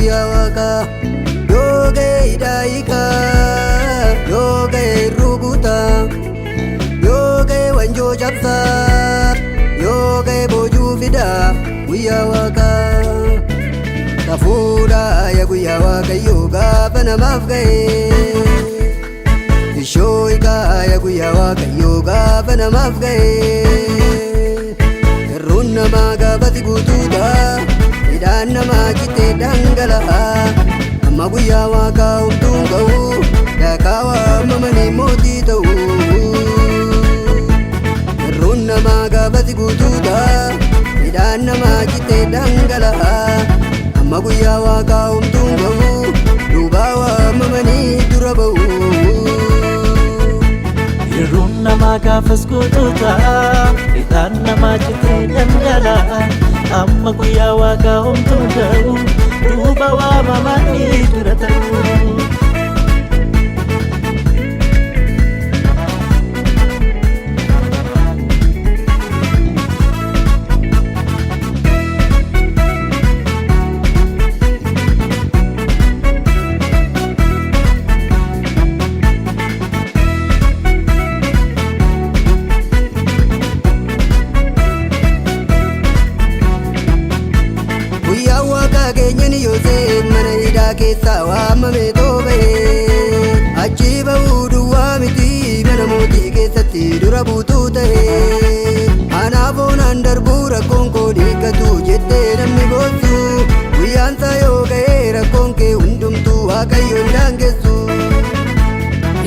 guyyaa waaqaa yoo ga'e daayikaa yoo ga'e rukutaa yoo ga'e wanjoo cabsaa yoo ga'e boojuu fidaa guyyaa waaqaa tafuudhaa yaa guyyaa waaqayyoo gaafa namaaf ga'e ishooyikaa yaa guyyaa waaqayyoo gaafa namaaf ga'e irruun namaa gaafati guutuudha midhaan namaa citee dhangala'a amma guyyaa waaqaa homtuun ga'u daakaa waamamanii mootii ta'u irruun namaa gaafati guutuudha midhaan namaa citee dhangala'a amma guyyaa waaqaa homtuun ga'u duubaa waamamanii dura ba'u irruun namaa gaafas guutuudha midhaan namaa citee dhangala'a amma guyyaa waaqaa homtuun ga'u duuba waamamanii dura ta'u keessaa waamamee tooba'ee achi ba'uu duwwaa miti mana mootii keessatti dura buutuu ta'ee anaaf oonaan darbuu rakkoon koo dhiiggatu jettee namni boonsu guyyaansaa yoo ga'ee rakkoon kee hundumtuu waaqayyoon daangessu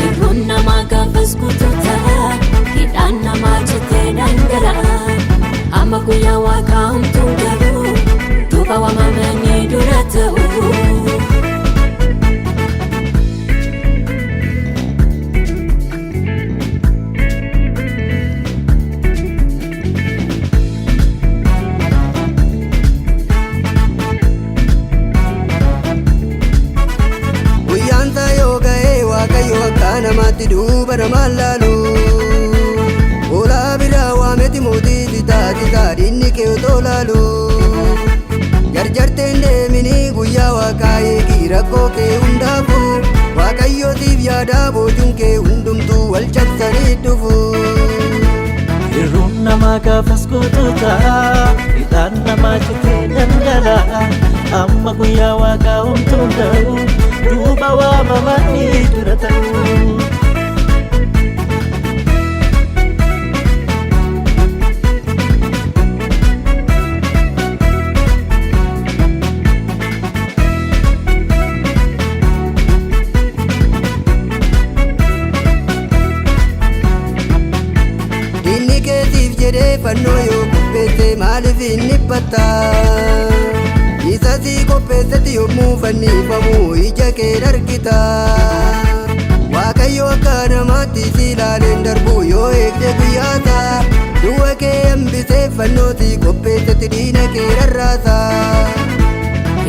irruun namaa gaafas guutuu ta'a hidhaan namaa citee dhangala'a amma guyyaa waaqaa homtuun ga'u duuba waamamanii dura ta'u namaatti duuba namaan laalu olaa biraa waameti mootii taatisaa dinni kee otoo laalu jarjarteen deeminii guyyaa waaqaa eegii rakkoo kee hundaafu waaqayyootiif yaadaa boojuun kee hundumtuu wal cabsanii dhufu irruun namaa gaafas guutuu ta'a midhaan namaa citee dhangala'a amma guyyaa waaqaa homtuun ga'u duuba waamamanii dura ta'u dinni keetiif jedhee fannoo yoo qopheesse maaliif hin dhiphatta isa sii qopheessetti yommuu fannifamu ija kee dargita waaqayyo akka namaatti si ilaaleen darbu yoo eegde guyyaata du'a kee hambisee fannootii qopheessetti diina kee rarraasa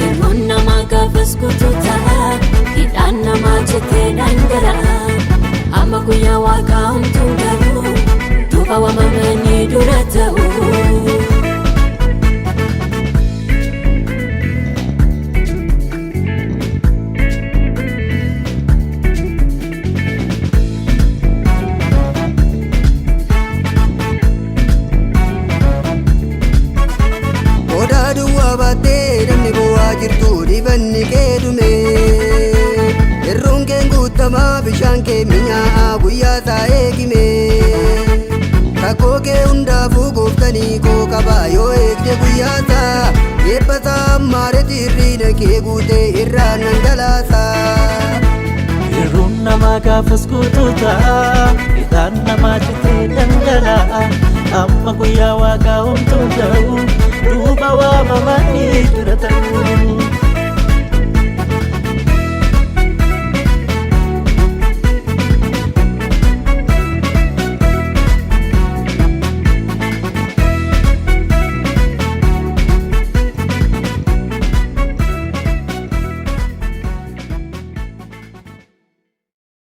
irruun namaa gaafas guutuu ta'a hidhaan namaa citee dhangala'a amma guyyaa waaqaa homtuun ga'u duuba waamamanii dura ta'u odaa duwwaa baattee namni bu'aa jirtu dhibanni kee dhume irruun kee guutamaa bishaan kee minyaa'aa guyyaa isaa eegime rakkoo kee hundaafuu gooftanii koo qabaa yoo eegde guyyaasaa eebbasaa ammaaretti hirriina kee guutee irraa dhangalaasa irruun namaa gaafas guutuu ta'a midhaan namaa citee dhangala'a amma guyyaa waaqaa homtuun ga'u duuba waamamanii dura ta'u